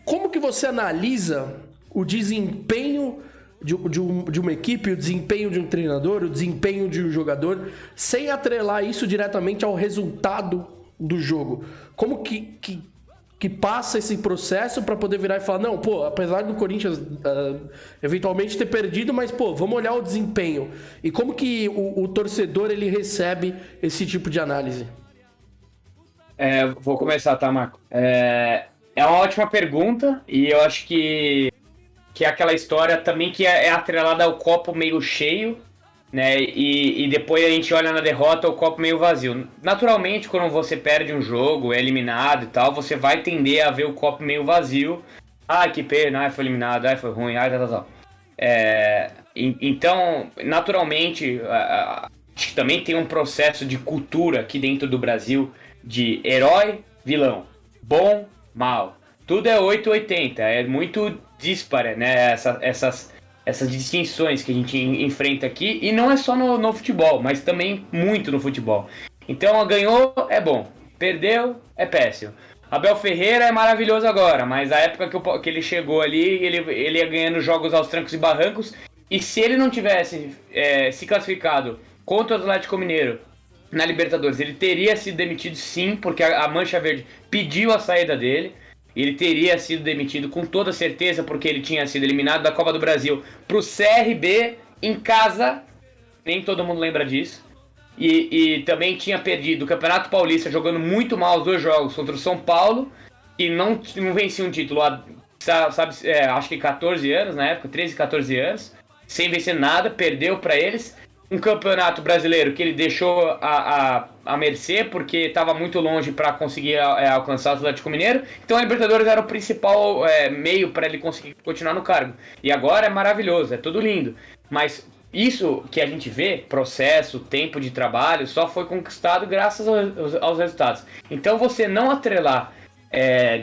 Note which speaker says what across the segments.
Speaker 1: Como que você analisa o desempenho de uma equipe, o desempenho de um treinador, o desempenho de um jogador, sem atrelar isso diretamente ao resultado do jogo? Como que passa esse processo para poder virar e falar, não, pô, apesar do Corinthians eventualmente ter perdido, mas, pô, vamos olhar o desempenho. E como que o torcedor, ele recebe esse tipo de análise?
Speaker 2: Vou começar, tá, Marco? É uma ótima pergunta e eu acho que é aquela história também que é atrelada ao copo meio cheio, né? E depois a gente olha na derrota o copo meio vazio. Naturalmente, quando você perde um jogo, é eliminado e tal, você vai tender a ver o copo meio vazio. Ah, que pena, foi eliminado, foi ruim, tal, tal, tal. Então, naturalmente, acho que também tem um processo de cultura aqui dentro do Brasil de herói, vilão, bom, mal. Tudo é 880, é muito díspara, né? Essas distinções que a gente enfrenta aqui, e não é só no futebol, mas também muito no futebol. Então, ganhou é bom, perdeu é péssimo. Abel Ferreira é maravilhoso agora, mas a época que ele chegou ali, ele ia ganhando jogos aos trancos e barrancos, e se ele não tivesse se classificado contra o Atlético Mineiro na Libertadores, ele teria sido demitido sim, porque a Mancha Verde pediu a saída dele. Ele teria sido demitido com toda certeza, porque ele tinha sido eliminado da Copa do Brasil pro CRB em casa. Nem todo mundo lembra disso. E também tinha perdido o Campeonato Paulista jogando muito mal os 2 jogos contra o São Paulo, e não vencia um título há, sabe, acho que 14 anos na época, 13, 14 anos, sem vencer nada, perdeu para eles. Um campeonato brasileiro que ele deixou a mercê, porque estava muito longe para conseguir alcançar o Atlético Mineiro. Então a Libertadores era o principal meio para ele conseguir continuar no cargo. E agora é maravilhoso, é tudo lindo. Mas isso que a gente vê, processo, tempo de trabalho, só foi conquistado graças aos resultados. Então você não atrelar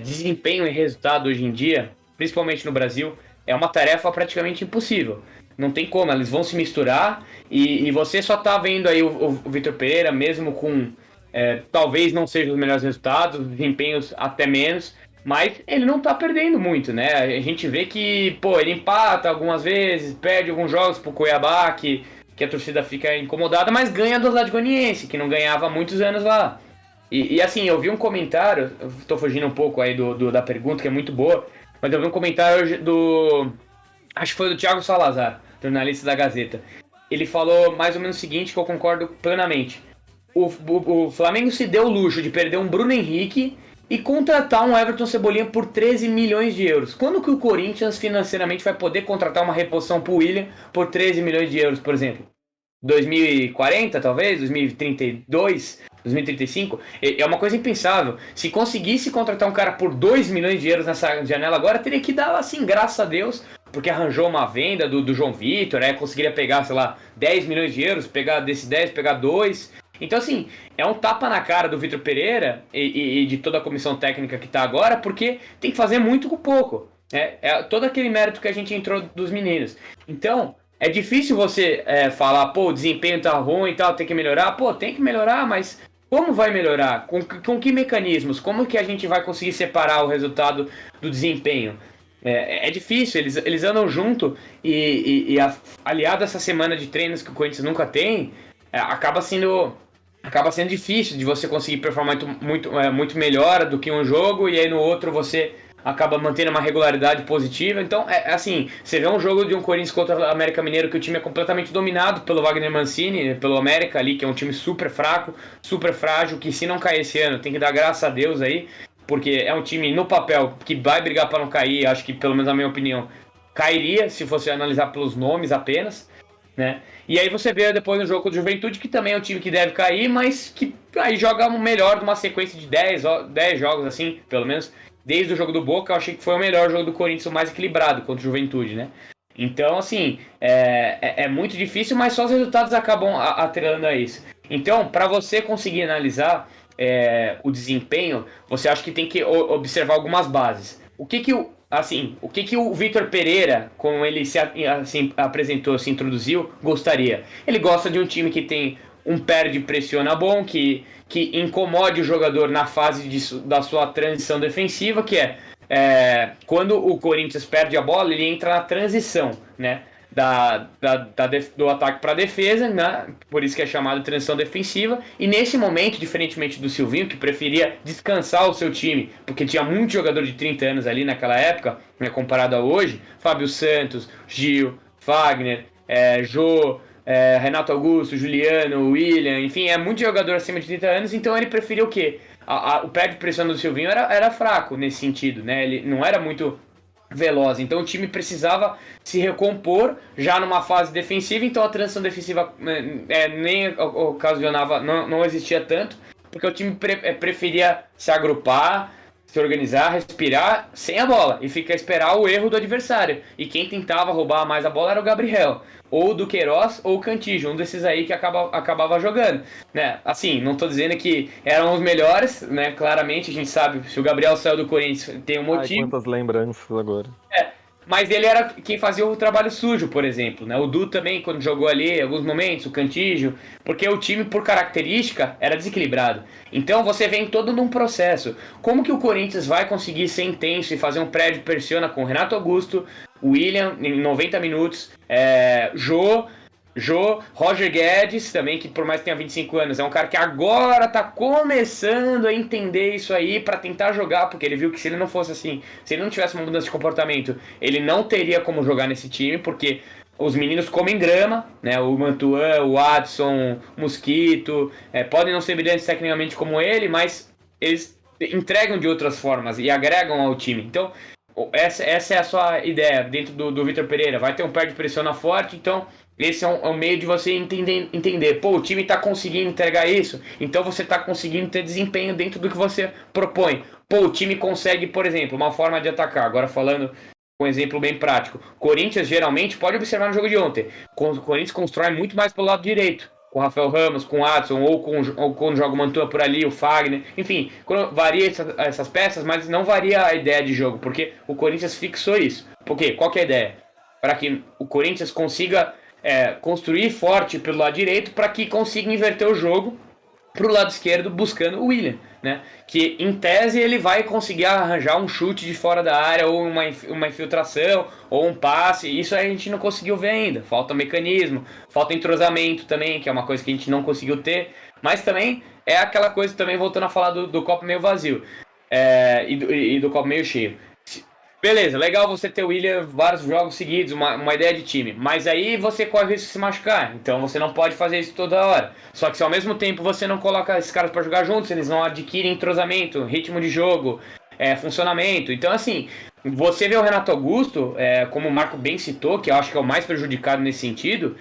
Speaker 2: desempenho e resultado hoje em dia, principalmente no Brasil, é uma tarefa praticamente impossível. Não tem como, eles vão se misturar e você só tá vendo aí o Vitor Pereira, mesmo com talvez não sejam os melhores resultados, desempenhos até menos, mas ele não tá perdendo muito, né? A gente vê que, pô, ele empata algumas vezes, perde alguns jogos pro Cuiabá, que a torcida fica incomodada, mas ganha do Atlético Goianiense, que não ganhava há muitos anos lá. E assim, eu vi um comentário, eu tô fugindo um pouco aí da pergunta, que é muito boa, mas eu vi um comentário acho que foi do Thiago Salazar, jornalista da Gazeta. Ele falou mais ou menos o seguinte, que eu concordo plenamente. O Flamengo se deu o luxo de perder um Bruno Henrique e contratar um Everton Cebolinha por 13 milhões de euros. Quando que o Corinthians financeiramente vai poder contratar uma reposição pro William por 13 milhões de euros, por exemplo? 2040, talvez? 2032? 2035? É uma coisa impensável. Se conseguisse contratar um cara por 2 milhões de euros nessa janela agora, teria que dar, assim, graças a Deus, porque arranjou uma venda do João Vitor, conseguiria pegar, sei lá, 10 milhões de euros, pegar desses 10, pegar 2. Então, assim, é um tapa na cara do Vitor Pereira e de toda a comissão técnica que tá agora, porque tem que fazer muito com pouco. É todo aquele mérito que a gente entrou dos meninos. Então, é difícil você falar, pô, o desempenho tá ruim e tal, tem que melhorar. Pô, tem que melhorar, mas como vai melhorar? Com que mecanismos? Como que a gente vai conseguir separar o resultado do desempenho? É difícil, eles andam junto aliado a essa semana de treinos que o Corinthians nunca tem, acaba sendo difícil de você conseguir performar muito melhor do que um jogo, e aí no outro você acaba mantendo uma regularidade positiva. Então, assim, você vê um jogo de um Corinthians contra o América Mineiro que o time é completamente dominado pelo Wagner Mancini, pelo América ali, que é um time super fraco, super frágil, que se não cair esse ano tem que dar graças a Deus aí, porque é um time no papel que vai brigar para não cair. Acho que, pelo menos na minha opinião, cairia se fosse analisar pelos nomes apenas, né? E aí você vê depois no jogo do Juventude, que também é um time que deve cair, mas que aí joga melhor de uma sequência de 10 jogos, assim, pelo menos. Desde o jogo do Boca, eu achei que foi o melhor jogo do Corinthians, o mais equilibrado contra o Juventude, né? Então, assim, é muito difícil, mas só os resultados acabam atrelando a isso. Então, para você conseguir analisar o desempenho, você acha que tem que observar algumas bases. O que o Vitor Pereira, como ele se apresentou, se introduziu, gostaria? Ele gosta de um time que tem um perde pressiona bom, que incomode o jogador na fase da sua transição defensiva, que quando o Corinthians perde a bola, ele entra na transição, né? Do ataque para a defesa, né? Por isso que é chamado de transição defensiva. E nesse momento, diferentemente do Silvinho, que preferia descansar o seu time, porque tinha muito jogador de 30 anos ali naquela época, né, comparado a hoje, Fábio Santos, Gil, Fagner, Jô, Renato Augusto, Juliano, William, enfim, é muito jogador acima de 30 anos, então ele preferiu o quê? O pé de pressão do Silvinho era fraco nesse sentido, né? Ele não era muito veloz, então o time precisava se recompor já numa fase defensiva, então a transição defensiva nem ocasionava, não existia tanto, porque o time preferia se agrupar, se organizar, respirar sem a bola e esperar o erro do adversário. E quem tentava roubar mais a bola era o Gabriel, ou do Queiroz ou o Cantillo, um desses aí que acabava jogando, né? Assim, não tô dizendo que eram os melhores, né? Claramente a gente sabe, se o Gabriel saiu do Corinthians tem um motivo.
Speaker 3: Ai, quantas lembranças agora.
Speaker 2: Mas ele era quem fazia o trabalho sujo, por exemplo, né? O Du também, quando jogou ali, em alguns momentos, o Cantillo, porque o time, por característica, era desequilibrado. Então você vem todo num processo. Como que o Corinthians vai conseguir ser intenso e fazer um prédio pressiona com Renato Augusto, William em 90 minutos, Jô, Roger Guedes também, que por mais que tenha 25 anos, é um cara que agora tá começando a entender isso aí pra tentar jogar, porque ele viu que se ele não fosse assim, se ele não tivesse uma mudança de comportamento, ele não teria como jogar nesse time, porque os meninos comem grama, né? O Mantuan, o Adson, o Mosquito, podem não ser brilhantes tecnicamente como ele, mas eles entregam de outras formas e agregam ao time. Então, essa é a sua ideia dentro do Vitor Pereira. Vai ter um pé de pressiona forte, então esse é um meio de você entender. Pô, o time tá conseguindo entregar isso, então você tá conseguindo ter desempenho dentro do que você propõe. Pô, o time consegue, por exemplo, uma forma de atacar. Agora falando um exemplo bem prático. Corinthians, geralmente, pode observar no jogo de ontem, o Corinthians constrói muito mais pelo lado direito. Com o Rafael Ramos, com o Adson, ou quando joga o Mantua por ali, o Fagner. Enfim, varia essas peças, mas não varia a ideia de jogo, porque o Corinthians fixou isso. Por quê? Qual que é a ideia? Para que o Corinthians consiga construir forte pelo lado direito, para que consiga inverter o jogo para o lado esquerdo, buscando o William, né? Que em tese ele vai conseguir arranjar um chute de fora da área, ou uma infiltração, ou um passe. Isso a gente não conseguiu ver ainda. Falta mecanismo, falta entrosamento também, que é uma coisa que a gente não conseguiu ter. Mas também é aquela coisa, também voltando a falar do copo meio vazio e do copo meio cheio. Beleza, legal você ter o William vários jogos seguidos, uma ideia de time. Mas aí você corre o risco de se machucar. Então você não pode fazer isso toda hora. Só que se ao mesmo tempo você não coloca esses caras para jogar juntos, eles não adquirem entrosamento, ritmo de jogo, funcionamento. Então assim, você vê o Renato Augusto, como o Marco bem citou, que eu acho que é o mais prejudicado nesse sentido,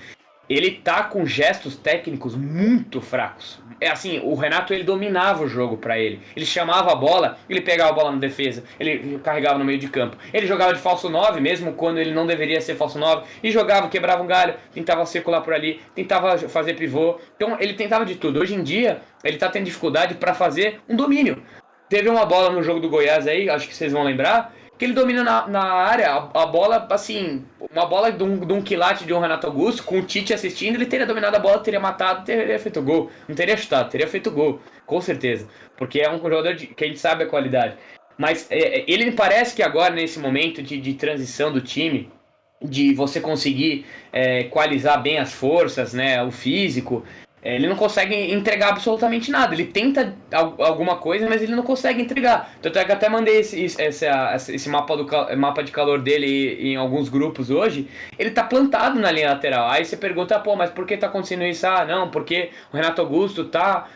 Speaker 2: ele tá com gestos técnicos muito fracos. Assim, o Renato, ele dominava o jogo pra ele. Ele chamava a bola, ele pegava a bola na defesa, ele carregava no meio de campo. Ele jogava de falso 9, mesmo quando ele não deveria ser falso 9, e jogava, quebrava um galho, tentava circular por ali, tentava fazer pivô. Então, ele tentava de tudo. Hoje em dia, ele tá tendo dificuldade pra fazer um domínio. Teve uma bola no jogo do Goiás aí, acho que vocês vão lembrar, que ele domina na área, a bola, assim, uma bola de um quilate de um Renato Augusto, com o Tite assistindo, ele teria dominado a bola, teria matado, teria feito gol. Não teria chutado, teria feito gol, com certeza. Porque é um jogador que a gente sabe a qualidade. Mas ele me parece que agora, nesse momento de transição do time, de você conseguir equalizar bem as forças, né, o físico, ele não consegue entregar absolutamente nada. Ele tenta alguma coisa, mas ele não consegue entregar. Tanto é que até mandei esse mapa de calor dele em alguns grupos hoje. Ele tá plantado na linha lateral. Aí você pergunta, pô, mas por que tá acontecendo isso? Ah, não, porque o Renato Augusto tá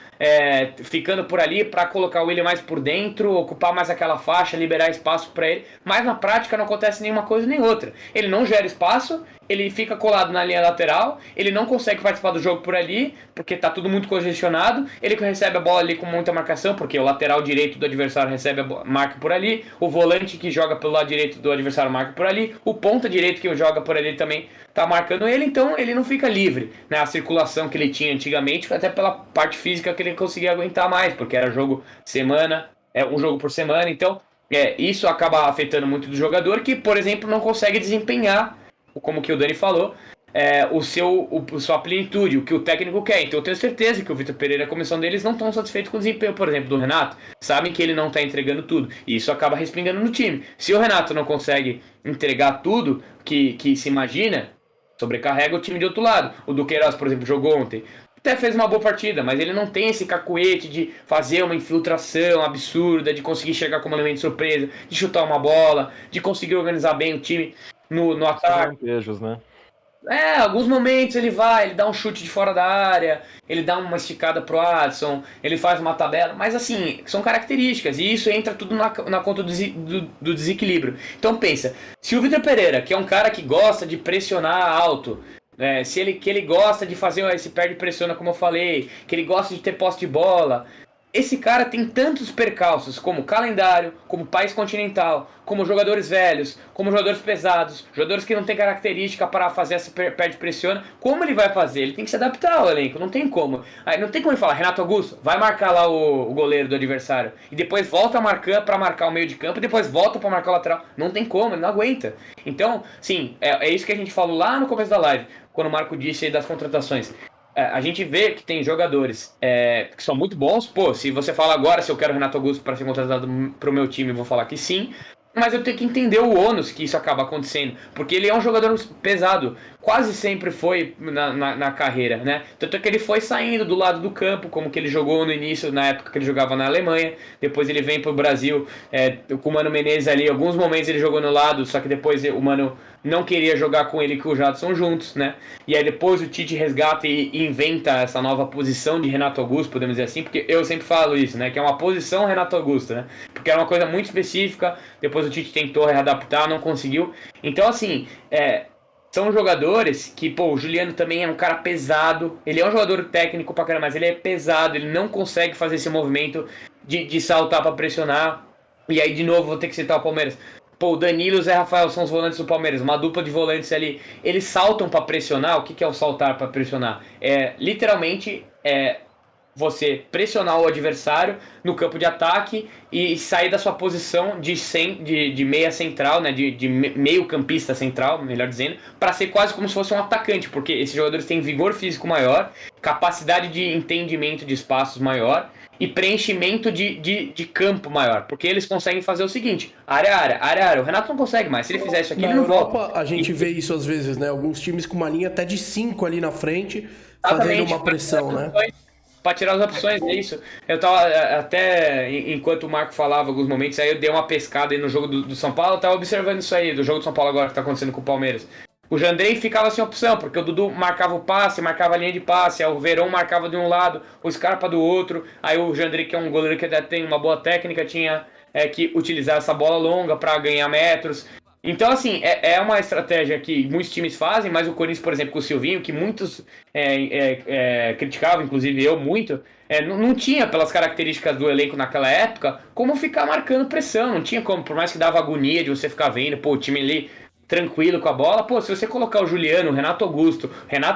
Speaker 2: ficando por ali para colocar o William mais por dentro, ocupar mais aquela faixa, liberar espaço para ele. Mas na prática não acontece nenhuma coisa nem outra. Ele não gera espaço, ele fica colado na linha lateral, ele não consegue participar do jogo por ali, porque tá tudo muito congestionado, ele recebe a bola ali com muita marcação, porque o lateral direito do adversário recebe a marca por ali, o volante que joga pelo lado direito do adversário marca por ali, o ponta direito que joga por ali também tá marcando ele, então ele não fica livre, né? A circulação que ele tinha antigamente, até pela parte física que ele conseguia aguentar mais, porque era jogo semana, um jogo por semana, então isso acaba afetando muito do jogador, que, por exemplo, não consegue desempenhar, como que o Dani falou, sua plenitude, o que o técnico quer. Então eu tenho certeza que o Vitor Pereira e a comissão deles não estão satisfeitos com o desempenho, por exemplo, do Renato. Sabem que ele não está entregando tudo. E isso acaba respingando no time. Se o Renato não consegue entregar tudo que se imagina, sobrecarrega o time de outro lado. O Duqueiroz, por exemplo, jogou ontem. Até fez uma boa partida, mas ele não tem esse cacuete de fazer uma infiltração absurda, de conseguir chegar como elemento de surpresa, de chutar uma bola, de conseguir organizar bem o time no ataque.
Speaker 3: Lampejos, né?
Speaker 2: Alguns momentos ele dá um chute de fora da área, ele dá uma esticada pro Adson, ele faz uma tabela, mas assim, são características, e isso entra tudo na conta do desequilíbrio. Então pensa, se o Vitor Pereira, que é um cara que gosta de pressionar alto, que ele gosta de fazer esse perde e pressiona, como eu falei, que ele gosta de ter posse de bola, esse cara tem tantos percalços, como calendário, como país continental, como jogadores velhos, como jogadores pesados, jogadores que não têm característica para fazer essa perde e pressiona. Como ele vai fazer? Ele tem que se adaptar ao elenco, não tem como. Aí não tem como ele falar, Renato Augusto, vai marcar lá o goleiro do adversário, e depois volta para marcar o meio de campo, e depois volta para marcar o lateral. Não tem como, ele não aguenta. Então, sim, é isso que a gente falou lá no começo da live, quando o Marco disse aí das contratações. A gente vê que tem jogadores que são muito bons. Pô, se você fala agora se eu quero o Renato Augusto para ser contratado pro meu time, eu vou falar que sim. Mas eu tenho que entender o ônus que isso acaba acontecendo. Porque ele é um jogador pesado. Quase sempre foi na carreira, né? Tanto é que ele foi saindo do lado do campo, como que ele jogou no início, na época que ele jogava na Alemanha. Depois ele vem pro Brasil com o Mano Menezes ali. Alguns momentos ele jogou no lado, só que depois o Mano não queria jogar com ele e com o Jadson juntos, né? E aí depois o Tite resgata e inventa essa nova posição de Renato Augusto, podemos dizer assim, porque eu sempre falo isso, né? Que é uma posição Renato Augusto, né? Porque era uma coisa muito específica, depois o Tite tentou readaptar, não conseguiu. Então, assim, são jogadores que, pô, o Juliano também é um cara pesado, ele é um jogador técnico pra caramba, mas ele é pesado, ele não consegue fazer esse movimento de saltar pra pressionar. E aí, de novo, vou ter que citar o Palmeiras. Pô, o Danilo e o Zé Rafael são os volantes do Palmeiras, uma dupla de volantes ali. Eles saltam pra pressionar. O que é o saltar pra pressionar? Literalmente, você pressionar o adversário no campo de ataque e sair da sua posição de meia central, né, de meio campista central, melhor dizendo, para ser quase como se fosse um atacante, porque esses jogadores têm vigor físico maior, capacidade de entendimento de espaços maior e preenchimento de campo maior, porque eles conseguem fazer o seguinte, área. O Renato não consegue mais, se ele fizer isso aqui, ele não volta.
Speaker 1: A gente vê isso às vezes, né, alguns times com uma linha até de 5 ali na frente, fazendo uma pressão, né?
Speaker 2: Pra tirar as opções, é isso. Eu tava até, enquanto o Marco falava alguns momentos, aí eu dei uma pescada aí no jogo do São Paulo, eu tava observando isso aí, do jogo do São Paulo agora que tá acontecendo com o Palmeiras. O Jandrei ficava sem opção, porque o Dudu marcava o passe, marcava a linha de passe, aí o Verón marcava de um lado, o Scarpa do outro, aí o Jandrei, que é um goleiro que até tem uma boa técnica, tinha que utilizar essa bola longa para ganhar metros. Então, assim, é uma estratégia que muitos times fazem, mas o Corinthians, por exemplo, com o Silvinho, que muitos criticavam, inclusive eu muito, não tinha, pelas características do elenco naquela época, como ficar marcando pressão, não tinha como, por mais que dava agonia de você ficar vendo, pô, o time ali tranquilo com a bola, pô, se você colocar o Juliano, o Renato Augusto,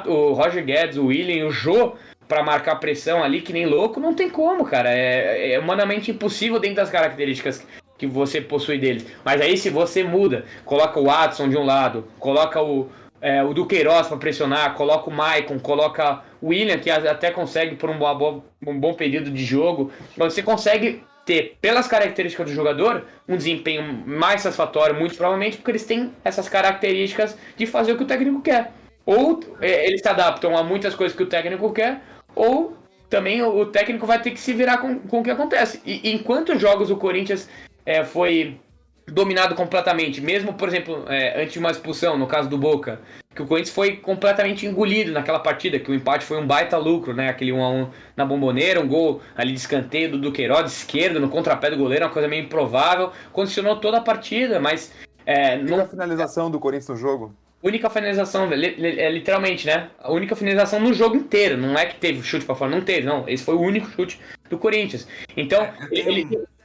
Speaker 2: o Roger Guedes, o William, o Jô, pra marcar pressão ali que nem louco, não tem como, cara, é humanamente impossível dentro das características que você possui deles. Mas aí se você muda, coloca o Adson de um lado, coloca o Duqueiroz para pressionar, coloca o Maicon, coloca o William, que até consegue por um bom período de jogo, você consegue ter, pelas características do jogador, um desempenho mais satisfatório, muito provavelmente, porque eles têm essas características de fazer o que o técnico quer. Ou eles se adaptam a muitas coisas que o técnico quer, ou também o técnico vai ter que se virar com o que acontece. E em quantos jogos o Corinthians foi dominado completamente, mesmo, por exemplo, antes de uma expulsão, no caso do Boca, que o Corinthians foi completamente engolido naquela partida, que o empate foi um baita lucro, né, aquele 1-1 na Bomboneira, um gol ali de escanteio do Duqueiroz, de esquerda, no contrapé do goleiro, uma coisa meio improvável, condicionou toda a partida, mas...
Speaker 4: a finalização do Corinthians no jogo?
Speaker 2: Única finalização, literalmente, né? A única finalização no jogo inteiro, não é que teve chute pra fora, não teve, não, esse foi o único chute do Corinthians. Então,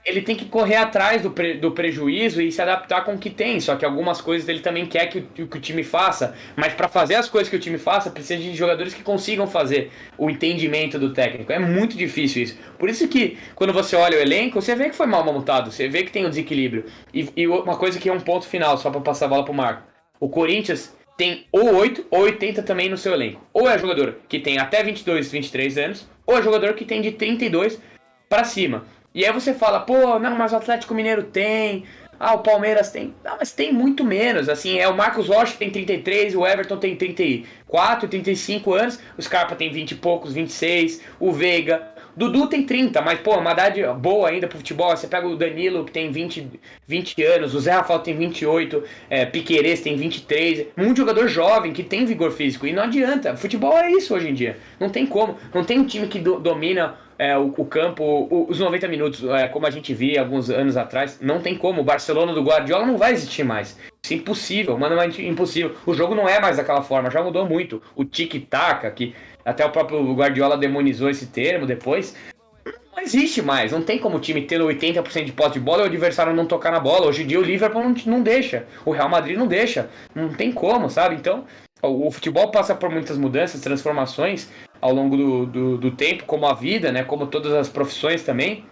Speaker 2: ele tem que correr atrás do prejuízo e se adaptar com o que tem, só que algumas coisas ele também quer que o time faça, mas para fazer as coisas que o time faça, precisa de jogadores que consigam fazer o entendimento do técnico. É muito difícil isso. Por isso que, quando você olha o elenco, você vê que foi mal montado, você vê que tem um desequilíbrio. E uma coisa que é um ponto final, só para passar a bola pro Marco. O Corinthians tem ou 8 ou 80 também no seu elenco. Ou é jogador que tem até 22, 23 anos, ou é jogador que tem de 32 para cima. E aí você fala, pô, não, mas o Atlético Mineiro tem, o Palmeiras tem. Não, mas tem muito menos, assim, o Marcos Rocha tem 33, o Everton tem 34, 35 anos, o Scarpa tem 20 e poucos, 26, o Veiga, Dudu tem 30, mas, pô, uma idade boa ainda pro futebol. Você pega o Danilo, que tem 20 anos, o Zé Rafael tem 28, Piquerez tem 23. Muito jogador jovem que tem vigor físico. E não adianta. Futebol é isso hoje em dia. Não tem como. Não tem um time que domina o campo, os 90 minutos, como a gente via alguns anos atrás. Não tem como. O Barcelona do Guardiola não vai existir mais. Isso é impossível, mano, é impossível. O jogo não é mais daquela forma, já mudou muito. O tic-tac, que até o próprio Guardiola demonizou esse termo depois, não existe mais. Não tem como o time ter 80% de posse de bola e o adversário não tocar na bola. Hoje em dia o Liverpool não deixa, o Real Madrid não deixa. Não tem como, sabe? Então, o futebol passa por muitas mudanças, transformações ao longo do tempo, como a vida, né? Como todas as profissões também.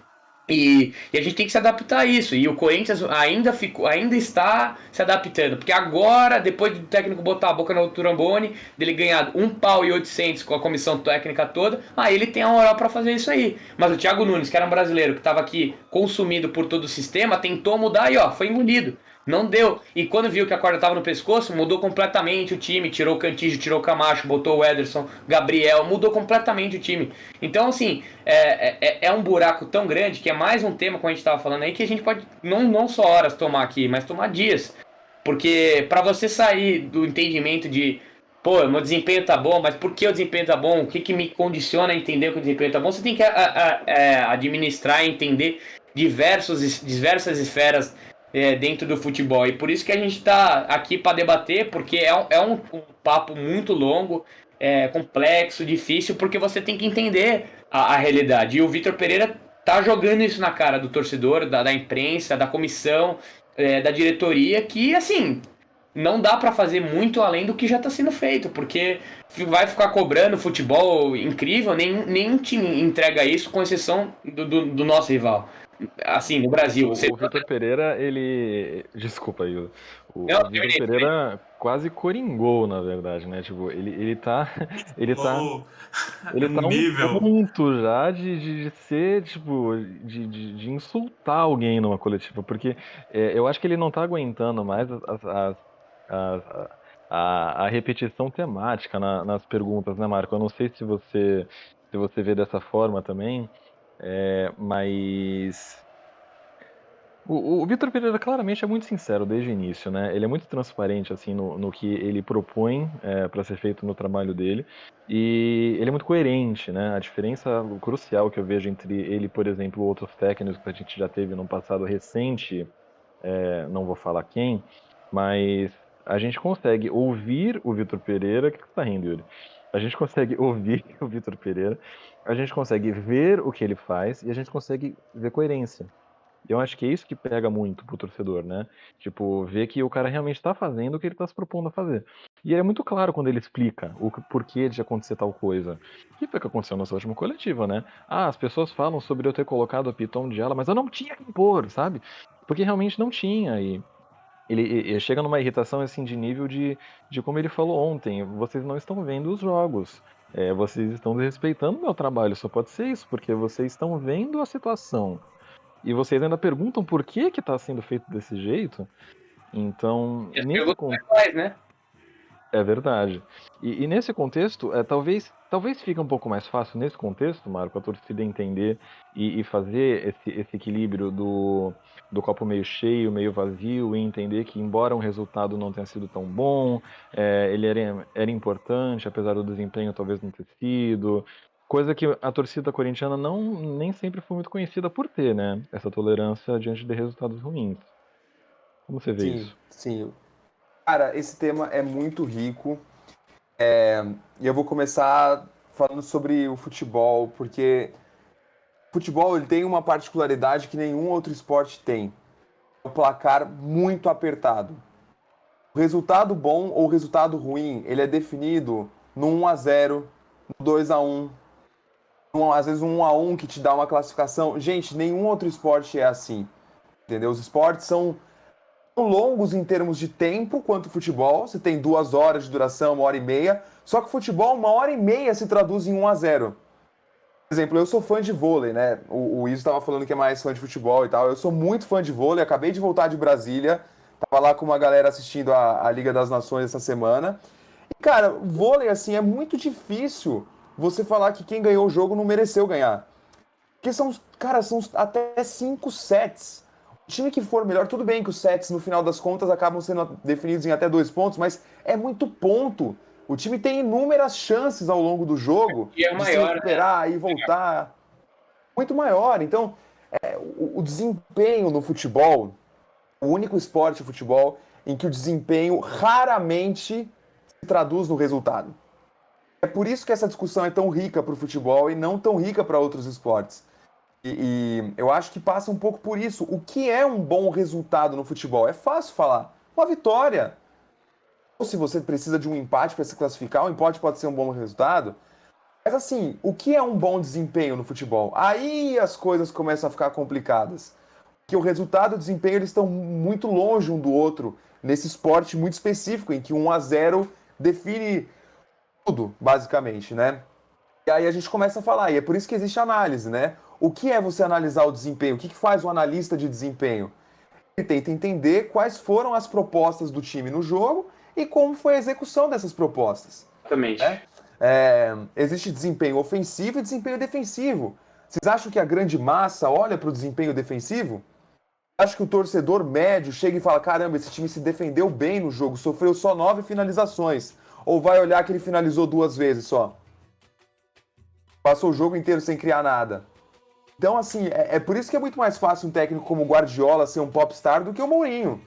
Speaker 2: E a gente tem que se adaptar a isso. E o Corinthians ainda está se adaptando. Porque agora, depois do técnico botar a boca no Turambone, dele ganhar 1.800 com a comissão técnica toda, ele tem a moral para fazer isso aí. Mas o Thiago Nunes, que era um brasileiro que estava aqui consumido por todo o sistema, tentou mudar e foi engolido. Não deu. E quando viu que a corda estava no pescoço, mudou completamente o time. Tirou o Cantígio, tirou o Camacho, botou o Ederson, Gabriel. Mudou completamente o time. Então, assim, é um buraco tão grande que é mais um tema, como a gente estava falando aí, que a gente pode não só horas tomar aqui, mas tomar dias. Porque para você sair do entendimento de, pô, meu desempenho tá bom, mas por que o desempenho tá bom? O que me condiciona a entender que o desempenho tá bom? Você tem que administrar e entender diversas esferas dentro do futebol. E por isso que a gente está aqui para debater, porque é um papo muito longo, complexo, difícil, porque você tem que entender a realidade. E o Vitor Pereira tá jogando isso na cara do torcedor, da imprensa, da comissão, da diretoria, que, assim, não dá para fazer muito além do que já está sendo feito, porque vai ficar cobrando futebol incrível, nenhum time entrega isso, com exceção do nosso rival. Assim, no Brasil.
Speaker 3: O Vitor Pereira, ele. Desculpa aí. O
Speaker 2: Não,
Speaker 3: Vitor Pereira quase coringou, na verdade, né? Tipo, ele tá. Ele tá. Ele tá
Speaker 5: nível.
Speaker 3: um ponto já de ser, tipo, de insultar alguém numa coletiva. Porque eu acho que ele não tá aguentando mais a repetição temática nas perguntas, né, Marco? Eu não sei se você vê dessa forma também, mas. O Vitor Pereira claramente é muito sincero desde o início, né? Ele é muito transparente assim no que ele propõe para ser feito no trabalho dele e ele é muito coerente, né? A diferença crucial que eu vejo entre ele, por exemplo, outros técnicos que a gente já teve no passado recente, não vou falar quem, mas a gente consegue ouvir o Vitor Pereira. O que você tá rindo, Yuri? A gente consegue ouvir o Vitor Pereira, a gente consegue ver o que ele faz e a gente consegue ver coerência. Eu acho que é isso que pega muito pro torcedor, né? Tipo, ver que o cara realmente tá fazendo o que ele tá se propondo a fazer. E ele é muito claro quando ele explica o porquê de acontecer tal coisa. Que foi o que aconteceu na nossa última coletiva, né? As pessoas falam sobre eu ter colocado a Piton de ela, mas eu não tinha que impor, sabe? Porque realmente não tinha. E ele chega numa irritação assim de nível de como ele falou ontem, vocês não estão vendo os jogos. Vocês estão desrespeitando o meu trabalho, só pode ser isso, porque vocês estão vendo a situação. E vocês ainda perguntam por que que tá sendo feito desse jeito? Então,
Speaker 2: as
Speaker 3: nesse
Speaker 2: perguntas mais, né?
Speaker 3: é verdade. E nesse contexto, talvez fique um pouco mais fácil nesse contexto, Marco, a torcida entender e fazer esse equilíbrio do copo meio cheio, meio vazio, e entender que, embora um resultado não tenha sido tão bom, ele era importante, apesar do desempenho talvez não ter sido. Coisa que a torcida corintiana nem sempre foi muito conhecida por ter, né? Essa tolerância diante de resultados ruins. Como você vê
Speaker 4: Sim,
Speaker 3: isso?
Speaker 4: sim. Cara, esse tema é muito rico. E eu vou começar falando sobre o futebol, porque o futebol ele tem uma particularidade que nenhum outro esporte tem. O placar muito apertado. O resultado bom ou o resultado ruim, ele é definido no 1-0, no 2-1, às vezes um 1-1 que te dá uma classificação. Gente, nenhum outro esporte é assim. Entendeu? Os esportes são São longos em termos de tempo, quanto o futebol. Você tem 2 horas de duração, 1h30. Só que o futebol, 1h30 se traduz em 1-0. Por exemplo, eu sou fã de vôlei, né? O Iso estava falando que é mais fã de futebol e tal. Eu sou muito fã de vôlei, acabei de voltar de Brasília. Tava lá com uma galera assistindo a Liga das Nações essa semana. E, cara, vôlei, assim, é muito difícil você falar que quem ganhou o jogo não mereceu ganhar. Porque são até 5 sets. O time que for melhor, tudo bem que os sets, no final das contas, acabam sendo definidos em até 2 pontos, mas é muito ponto. O time tem inúmeras chances ao longo do jogo
Speaker 2: E é
Speaker 4: de
Speaker 2: maior,
Speaker 4: se recuperar e voltar. Muito maior. Então, o desempenho no futebol, o único esporte, o futebol, em que o desempenho raramente se traduz no resultado. É por isso que essa discussão é tão rica para o futebol e não tão rica para outros esportes. E eu acho que passa um pouco por isso. O que é um bom resultado no futebol? É fácil falar. Uma vitória. Ou se você precisa de um empate para se classificar, um empate pode ser um bom resultado. Mas assim, o que é um bom desempenho no futebol? Aí as coisas começam a ficar complicadas. Porque o resultado e o desempenho eles estão muito longe um do outro nesse esporte muito específico, em que 1-0 define tudo, basicamente, né? E aí a gente começa a falar, e é por isso que existe análise, né? O que é você analisar o desempenho? O que faz um analista de desempenho? Ele tenta entender quais foram as propostas do time no jogo e como foi a execução dessas propostas.
Speaker 2: Exatamente.
Speaker 4: Existe desempenho ofensivo e desempenho defensivo. Vocês acham que a grande massa olha para o desempenho defensivo? Acho que o torcedor médio chega e fala, caramba, esse time se defendeu bem no jogo, sofreu só 9 finalizações. Ou vai olhar que ele finalizou 2 vezes só. Passou o jogo inteiro sem criar nada. Então, assim, é por isso que é muito mais fácil um técnico como o Guardiola ser um popstar do que o Mourinho.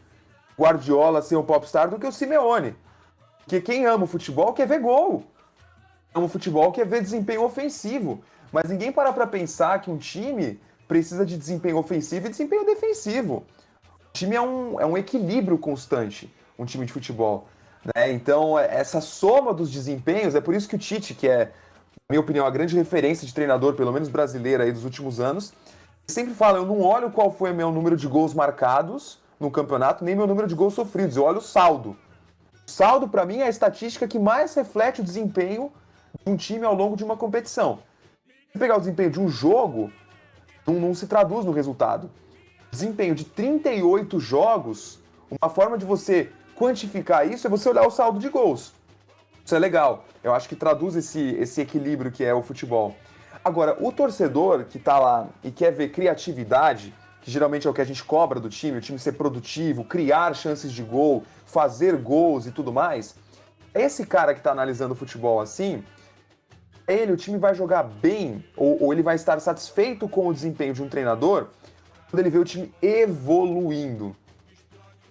Speaker 4: Guardiola ser um popstar do que o Simeone. Porque quem ama o futebol quer ver gol. Ama o futebol quer ver desempenho ofensivo. Mas ninguém para pra pensar que um time precisa de desempenho ofensivo e desempenho defensivo. O time é um equilíbrio constante, um time de futebol. Né? Então, essa soma dos desempenhos, é por isso que o Tite, que é, na minha opinião, a grande referência de treinador, pelo menos brasileiro aí dos últimos anos, sempre fala, eu não olho qual foi o meu número de gols marcados no campeonato, nem meu número de gols sofridos, eu olho o saldo. O saldo, para mim, é a estatística que mais reflete o desempenho de um time ao longo de uma competição. Se pegar o desempenho de um jogo, não se traduz no resultado. Desempenho de 38 jogos, uma forma de você quantificar isso é você olhar o saldo de gols. Isso é legal. Eu acho que traduz esse equilíbrio que é o futebol. Agora, o torcedor que tá lá e quer ver criatividade, que geralmente é o que a gente cobra do time, o time ser produtivo, criar chances de gol, fazer gols e tudo mais, esse cara que tá analisando o futebol assim, o time vai jogar bem, ou ele vai estar satisfeito com o desempenho de um treinador quando ele vê o time evoluindo,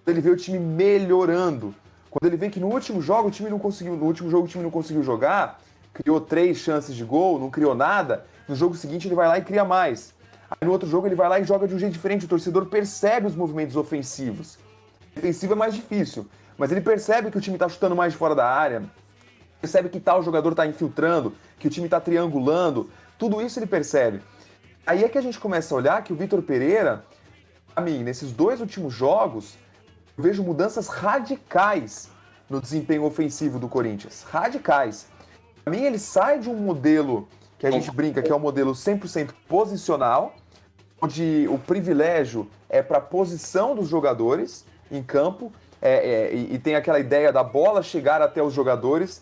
Speaker 4: quando ele vê o time melhorando, quando ele vê que no último jogo o time não conseguiu jogar, criou 3 chances de gol, não criou nada, no jogo seguinte ele vai lá e cria mais. Aí no outro jogo ele vai lá e joga de um jeito diferente, o torcedor percebe os movimentos ofensivos. Defensivo é mais difícil, mas ele percebe que o time está chutando mais de fora da área, percebe que tal jogador está infiltrando, que o time está triangulando, tudo isso ele percebe. Aí é que a gente começa a olhar que o Vitor Pereira, a mim, nesses 2 últimos jogos, eu vejo mudanças radicais no desempenho ofensivo do Corinthians. Radicais. Para mim, ele sai de um modelo que a gente brinca que é um modelo 100% posicional, onde o privilégio é para a posição dos jogadores em campo, e tem aquela ideia da bola chegar até os jogadores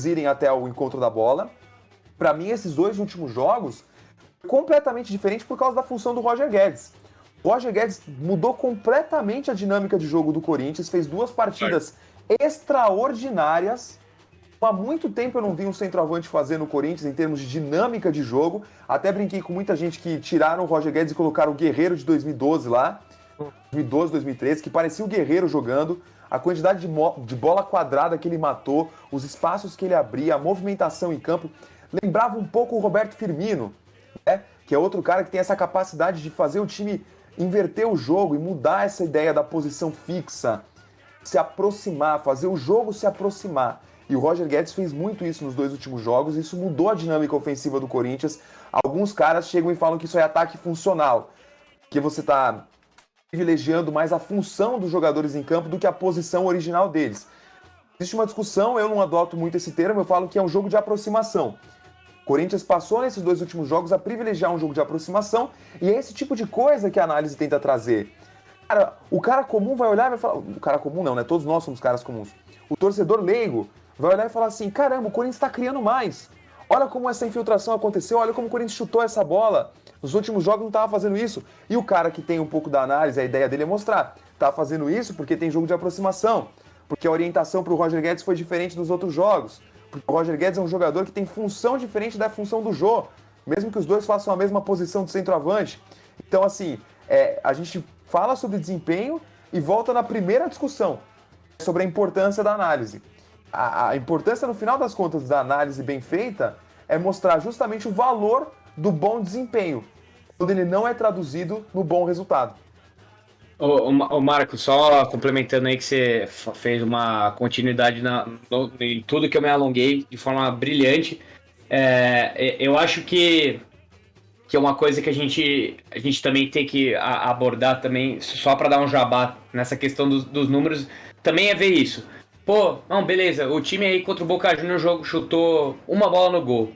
Speaker 4: irem até o encontro da bola. Para mim, esses 2 últimos jogos completamente diferente por causa da função do Roger Guedes. O Roger Guedes mudou completamente a dinâmica de jogo do Corinthians, fez 2 partidas extraordinárias. Há muito tempo eu não vi um centroavante fazer no Corinthians em termos de dinâmica de jogo. Até brinquei com muita gente que tiraram o Roger Guedes e colocaram o Guerreiro de 2012 lá, 2012, 2013, que parecia o Guerreiro jogando. A quantidade de bola quadrada que ele matou, os espaços que ele abria, a movimentação em campo, lembrava um pouco o Roberto Firmino, né? Que é outro cara que tem essa capacidade de fazer o time inverter o jogo e mudar essa ideia da posição fixa, se aproximar, fazer o jogo se aproximar. E o Roger Guedes fez muito isso nos 2 últimos jogos, isso mudou a dinâmica ofensiva do Corinthians. Alguns caras chegam e falam que isso é ataque funcional, que você tá privilegiando mais a função dos jogadores em campo do que a posição original deles. Existe uma discussão, eu não adoto muito esse termo, eu falo que é um jogo de aproximação. O Corinthians passou nesses 2 últimos jogos a privilegiar um jogo de aproximação e é esse tipo de coisa que a análise tenta trazer. Cara, o cara comum vai olhar e vai falar... O cara comum não, né? Todos nós somos caras comuns. O torcedor leigo vai olhar e falar assim, caramba, o Corinthians está criando mais. Olha como essa infiltração aconteceu, olha como o Corinthians chutou essa bola. Nos últimos jogos não estava fazendo isso. E o cara que tem um pouco da análise, a ideia dele é mostrar. Tá fazendo isso porque tem jogo de aproximação. Porque a orientação para o Roger Guedes foi diferente dos outros jogos. Porque o Roger Guedes é um jogador que tem função diferente da função do Jô. Mesmo que os dois façam a mesma posição de centroavante. Então, assim, a gente fala sobre desempenho e volta na primeira discussão. Sobre a importância da análise. A importância, no final das contas, da análise bem feita é mostrar justamente o valor do bom desempenho, quando ele não é traduzido no bom resultado.
Speaker 2: Ô Marco, só complementando aí que você fez uma continuidade em tudo que eu me alonguei de forma brilhante, eu acho que é uma coisa que a gente também tem que abordar também, só para dar um jabá nessa questão dos números, também é ver isso. Pô, não, beleza, o time aí contra o Boca Juniors chutou uma bola no gol.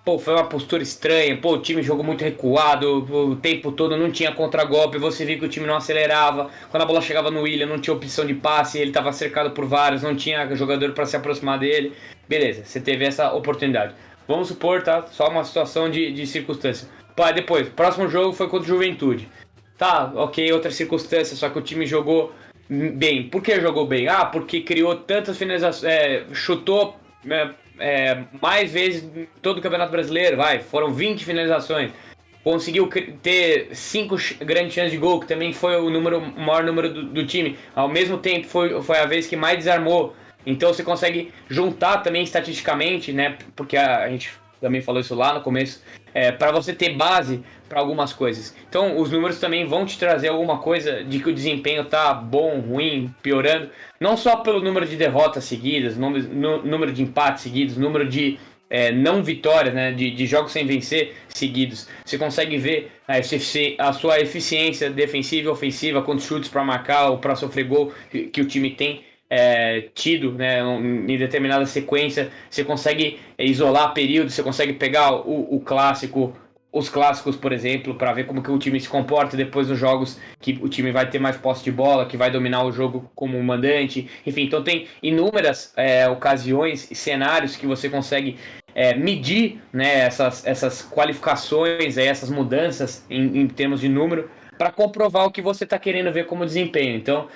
Speaker 2: Pô, foi uma postura estranha, pô, o time jogou muito recuado, o tempo todo não tinha contragolpe, você viu que o time não acelerava, quando a bola chegava no Willian não tinha opção de passe, ele estava cercado por vários, não tinha jogador para se aproximar dele. Beleza, você teve essa oportunidade. Vamos supor, tá, só uma situação de circunstância. Pô, depois, o próximo jogo foi contra o Juventude. Tá, ok, outra circunstância, só que o time jogou bem. Por que jogou bem? Ah, porque criou tantas finalizações, chutou mais vezes em todo o Campeonato Brasileiro, foram 20 finalizações. Conseguiu ter 5 grandes chances de gol, que também foi o maior número do time. Ao mesmo tempo, foi a vez que mais desarmou. Então você consegue juntar também estatisticamente, né? Porque a gente também falou isso lá no começo, para você ter base para algumas coisas. Então os números também vão te trazer alguma coisa de que o desempenho tá bom, ruim, piorando, não só pelo número de derrotas seguidas, número de empates seguidos, número de não vitórias, né, de jogos sem vencer seguidos. Você consegue ver a sua eficiência defensiva e ofensiva, quantos chutes para marcar ou para sofrer gol que o time tem tido, né, em determinada sequência. Você consegue isolar períodos, você consegue pegar os clássicos, por exemplo, para ver como que o time se comporta depois dos jogos que o time vai ter mais posse de bola, que vai dominar o jogo como mandante. Enfim, então tem inúmeras ocasiões e cenários que você consegue medir, né, essas qualificações, essas mudanças em termos de número, para comprovar o que você está querendo ver como desempenho. Então,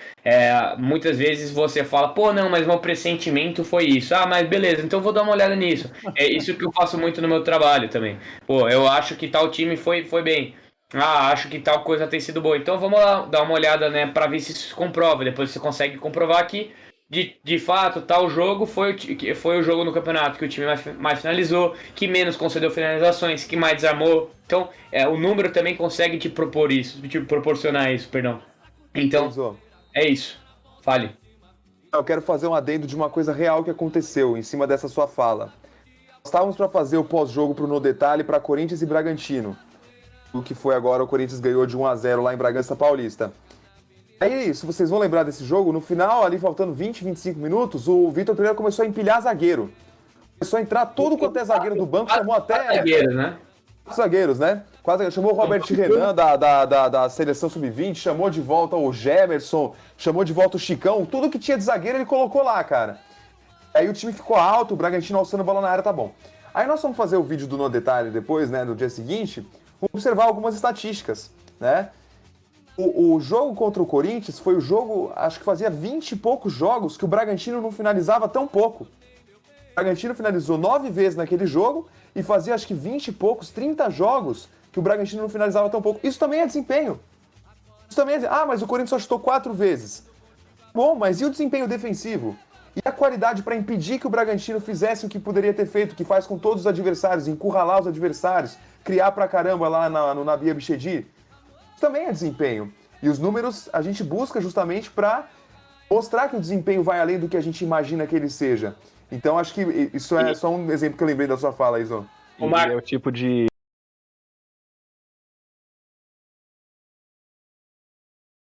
Speaker 2: muitas vezes você fala, pô, não, mas meu pressentimento foi isso. Ah, mas beleza, então vou dar uma olhada nisso. É isso que eu faço muito no meu trabalho também. Pô, eu acho que tal time foi bem. Ah, acho que tal coisa tem sido boa. Então vamos lá dar uma olhada, né, para ver se isso se comprova. Depois você consegue comprovar que, de fato, tal jogo foi o jogo no campeonato que o time mais finalizou, que menos concedeu finalizações, que mais desarmou. Então, o número também consegue te proporcionar isso, perdão. Então, é isso. Fale.
Speaker 4: Eu quero fazer um adendo de uma coisa real que aconteceu em cima dessa sua fala. Nós estávamos para fazer o pós-jogo para o No Detalhe para Corinthians e Bragantino. O que foi agora, o Corinthians ganhou de 1-0 lá em Bragança Paulista. Aí, se vocês vão lembrar desse jogo, no final, ali faltando 20, 25 minutos, o Vitor Pereira começou a empilhar zagueiro. Começou a entrar todo quanto é zagueiro do banco, chamou até...
Speaker 2: zagueiros, né?
Speaker 4: Zagueiros, né? Chamou o Robert Renan da seleção sub-20, chamou de volta o Gemerson, chamou de volta o Chicão, tudo que tinha de zagueiro ele colocou lá, cara. Aí o time ficou alto, o Bragantino alçando bola na área, tá bom. Aí nós vamos fazer o vídeo do No Detalhe depois, né, no dia seguinte, vamos observar algumas estatísticas, né? O jogo contra o Corinthians foi o jogo, acho que fazia 20 e poucos jogos que o Bragantino não finalizava tão pouco. O Bragantino finalizou 9 vezes naquele jogo e fazia acho que 20 e poucos, 30 jogos que o Bragantino não finalizava tão pouco. Isso também é desempenho. Isso também é... mas o Corinthians só chutou 4 vezes. Bom, mas e o desempenho defensivo? E a qualidade para impedir que o Bragantino fizesse o que poderia ter feito, que faz com todos os adversários, encurralar os adversários, criar pra caramba lá no Nabi Abichedi? Também é desempenho. E os números a gente busca justamente para mostrar que o desempenho vai além do que a gente imagina que ele seja. Então acho que isso é só um exemplo que eu lembrei da sua fala, Iso.
Speaker 3: É o tipo de